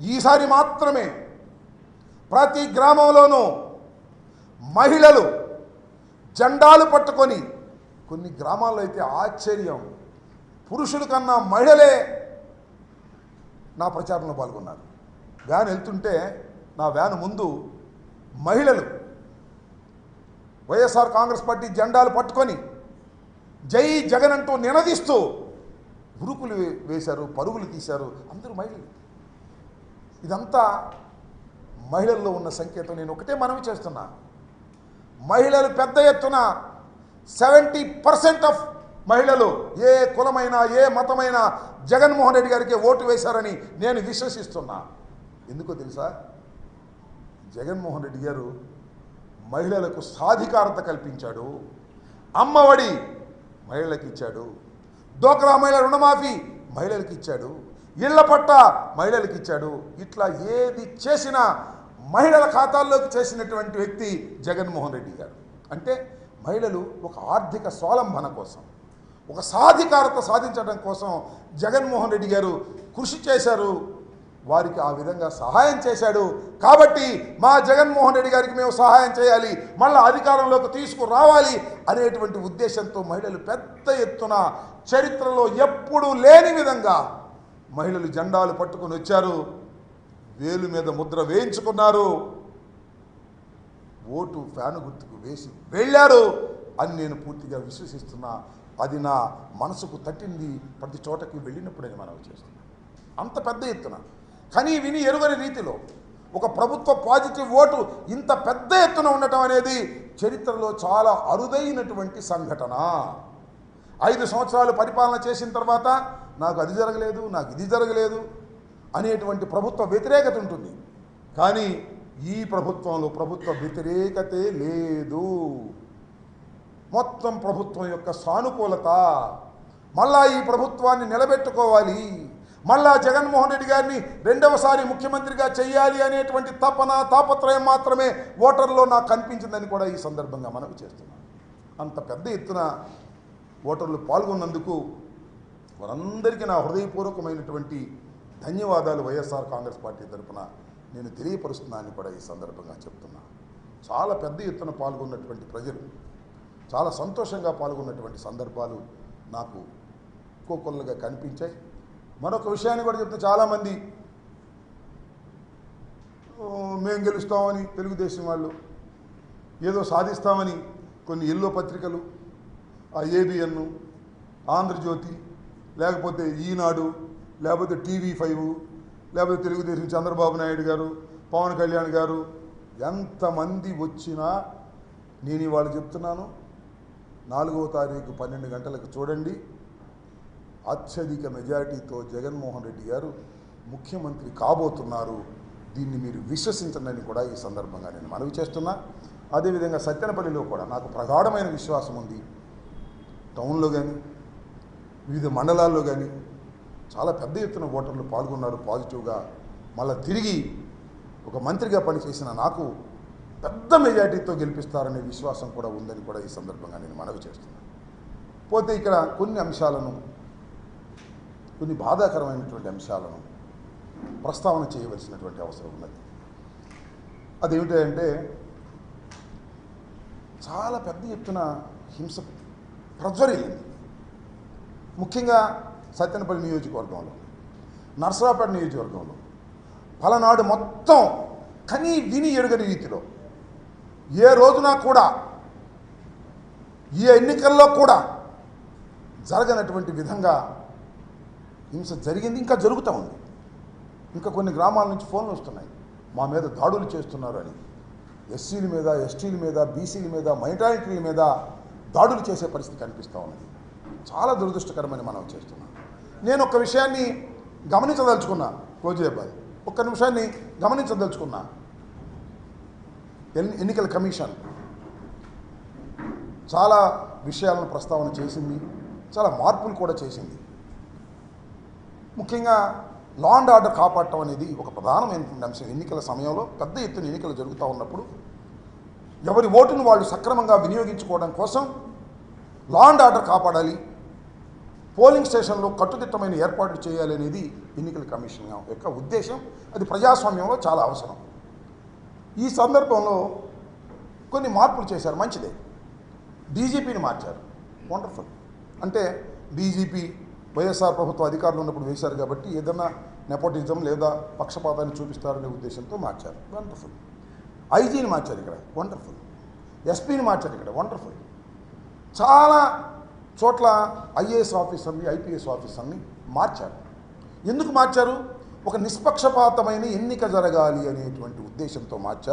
ఈసారి మాత్రమే ప్రతి గ్రామంలోనూ మహిళలు జెండాలు పట్టుకొని, కొన్ని గ్రామాల్లో అయితే ఆశ్చర్యం, పురుషుల కన్నా మహిళలే నా ప్రచారంలో పాల్గొన్నారు. వ్యాన్ వెళ్తుంటే నా వ్యాన్ ముందు మహిళలు వైఎస్ఆర్ కాంగ్రెస్ పార్టీ జెండాలు పట్టుకొని జై జగన్ అంటూ నినదిస్తూ ఉరుకులు వేశారు, పరుగులు తీశారు. అందరూ మహిళలు. ఇదంతా మహిళల్లో ఉన్న సంకేతం. నేను ఒకటే మనవి చేస్తున్నా, మహిళలు పెద్ద ఎత్తున 70% ఆఫ్ మహిళలు ఏ కులమైనా ఏ మతమైనా జగన్మోహన్ రెడ్డి గారికి ఓటు వేశారని నేను విశ్వసిస్తున్నా. ఎందుకో తెలుసా? జగన్మోహన్ రెడ్డి గారు మహిళలకు సాధికారత కల్పించాడు. అమ్మఒడి మహిళలకు ఇచ్చాడు, డోక్రా మహిళ రుణమాఫీ మహిళలకు ఇచ్చాడు, ఇళ్ల పట్ట మహిళలకు ఇచ్చాడు. ఇట్లా ఏది చేసినా మహిళల ఖాతాల్లోకి చేసినటువంటి వ్యక్తి జగన్మోహన్ రెడ్డి గారు. అంటే మహిళలు ఒక ఆర్థిక స్వావలంబన కోసం, ఒక సాధికారత సాధించడం కోసం జగన్మోహన్ రెడ్డి గారు కృషి చేశారు. వారికి ఆ విధంగా సహాయం చేశాడు. కాబట్టి మా జగన్మోహన్ రెడ్డి గారికి మేము సహాయం చేయాలి, మళ్ళీ అధికారంలోకి తీసుకురావాలి అనేటువంటి ఉద్దేశంతో మహిళలు పెద్ద ఎత్తున చరిత్రలో ఎప్పుడూ లేని విధంగా మహిళలు జెండాలు పట్టుకొని వచ్చారు, వేలు మీద ముద్ర వేయించుకున్నారు, ఓటు ఫ్యాను గుర్తుకు వేసి వెళ్ళారు అని నేను పూర్తిగా విశ్వసిస్తున్నా. అది నా మనసుకు తట్టింది ప్రతి చోటకి వెళ్ళినప్పుడని మనం చేస్తున్నాం. అంత పెద్ద ఎత్తున కానీ విని ఎరుగని రీతిలో ఒక ప్రభుత్వ పాజిటివ్ ఓటు ఇంత పెద్ద ఎత్తున ఉండటం అనేది చరిత్రలో చాలా అరుదైనటువంటి సంఘటన. 5 సంవత్సరాలు పరిపాలన చేసిన తర్వాత నాకు అది జరగలేదు, నాకు ఇది జరగలేదు అనేటువంటి ప్రభుత్వ వ్యతిరేకత ఉంటుంది. కానీ ఈ ప్రభుత్వంలో ప్రభుత్వ వ్యతిరేకతే లేదు. మొత్తం ప్రభుత్వం యొక్క సానుకూలత, మళ్ళా ఈ ప్రభుత్వాన్ని నిలబెట్టుకోవాలి, మళ్ళా జగన్మోహన్ రెడ్డి గారిని రెండవసారి ముఖ్యమంత్రిగా చేయాలి అనేటువంటి తాపత్రయం మాత్రమే ఓటర్లో నాకు కనిపించిందని కూడా ఈ సందర్భంగా మనవి చేస్తున్నాను. అంత పెద్ద ఎత్తున ఓటర్లు పాల్గొన్నందుకు వారందరికీ నా హృదయపూర్వకమైనటువంటి ధన్యవాదాలు వైఎస్ఆర్ కాంగ్రెస్ పార్టీ తరఫున నేను తెలియపరుస్తున్నానని కూడా ఈ సందర్భంగా చెప్తున్నా. చాలా పెద్ద ఎత్తున పాల్గొన్నటువంటి ప్రజలు చాలా సంతోషంగా పాల్గొన్నటువంటి సందర్భాలు నాకు ఒక్కొక్కరుగా కనిపించాయి. మరొక విషయాన్ని కూడా చెప్తే, చాలామంది మేము గెలుస్తామని తెలుగుదేశం వాళ్ళు ఏదో సాధిస్తామని కొన్ని ఎల్లో పత్రికలు, ఆ ఏబిఎన్, ఆంధ్రజ్యోతి, లేకపోతే ఈనాడు, లేకపోతే TV5, లేకపోతే తెలుగుదేశం చంద్రబాబు నాయుడు గారు, పవన్ కళ్యాణ్ గారు, ఎంతమంది వచ్చినా నేను ఇవాళ చెప్తున్నాను, 4వ తారీఖు 12 గంటలకు చూడండి, అత్యధిక మెజారిటీతో జగన్మోహన్ రెడ్డి గారు ముఖ్యమంత్రి కాబోతున్నారు. దీన్ని మీరు విశ్వసించండి కూడా ఈ సందర్భంగా నేను మనవి చేస్తున్నా. అదేవిధంగా సత్తెనపల్లిలో కూడా నాకు ప్రగాఢమైన విశ్వాసం ఉంది. టౌన్లో కానీ వివిధ మండలాల్లో కానీ చాలా పెద్ద ఎత్తున ఓటర్లు పాల్గొన్నారు పాజిటివ్గా. మళ్ళీ తిరిగి ఒక మంత్రిగా పనిచేసిన నాకు పెద్ద మెజారిటీతో గెలిపిస్తారనే విశ్వాసం కూడా ఉందని కూడా ఈ సందర్భంగా నేను మనవి చేస్తున్నాను. పోతే ఇక్కడ కొన్ని అంశాలను, కొన్ని బాధాకరమైనటువంటి అంశాలను ప్రస్తావన చేయవలసినటువంటి అవసరం ఉన్నది. అదేమిటంటే, చాలా పెద్ద ఎత్తున హింస ప్రజ్వరిల్లింది. ముఖ్యంగా సత్తెనపల్లి నియోజకవర్గంలో, నర్సరావుపేట నియోజకవర్గంలో, పలనాడు మొత్తం కనీ విని ఎరుగని రీతిలో ఏ రోజున కూడా, ఈ ఎన్నికల్లో కూడా జరగనటువంటి విధంగా హింస జరిగింది, ఇంకా జరుగుతూ ఉంది. ఇంకా కొన్ని గ్రామాల నుంచి ఫోన్లు వస్తున్నాయి, మా మీద దాడులు చేస్తున్నారు అని. ఎస్సీల మీద, ఎస్టీల మీద, బీసీల మీద, మైనారిటీల మీద దాడులు చేసే పరిస్థితి కనిపిస్తూ ఉన్నది. చాలా దురదృష్టకరమని మనం చేస్తున్నాం. నేను ఒక విషయాన్ని గమనించదలుచుకున్నా, రోజేబాయ్ ఒక్క నిమిషాన్ని గమనించదలుచుకున్నా. ఎన్నికల కమిషన్ చాలా విషయాలను ప్రస్తావన చేసింది, చాలా మార్పులు కూడా చేసింది. ముఖ్యంగా లా అండ్ ఆర్డర్ కాపాడటం అనేది ఒక ప్రధానమైనటువంటి అంశం. ఎన్నికల సమయంలో పెద్ద ఎత్తున ఎన్నికలు జరుగుతూ ఉన్నప్పుడు ఎవరి ఓటును వాళ్ళు సక్రమంగా వినియోగించుకోవడం కోసం లా అండ్ ఆర్డర్ కాపాడాలి, పోలింగ్ స్టేషన్లో కట్టుదిట్టమైన ఏర్పాట్లు చేయాలనేది ఎన్నికల కమిషన్ యొక్క ఉద్దేశం. అది ప్రజాస్వామ్యంలో చాలా అవసరం. ఈ సందర్భంలో కొన్ని మార్పులు చేశారు, మంచిదే. డీజీపీని మార్చారు, వండర్ఫుల్. అంటే డీజీపీ వైఎస్ఆర్ ప్రభుత్వ అధికారులు ఉన్నప్పుడు వేశారు కాబట్టి ఏదన్నా నెపోటిజం లేదా పక్షపాతాన్ని చూపిస్తారనే ఉద్దేశంతో మార్చారు, వండర్ఫుల్. ఐజీని మార్చారు ఇక్కడ, వండర్ఫుల్. ఎస్పీని మార్చారు ఇక్కడ, వండర్ఫుల్. చాలా చోట్ల ఐఏఎస్ ఆఫీసర్ని, ఐపీఎస్ ఆఫీసర్ని మార్చారు. ఎందుకు మార్చారు? ఒక నిష్పక్షపాతమైన ఎన్నిక జరగాలి అనేటువంటి ఉద్దేశంతో మార్చారు.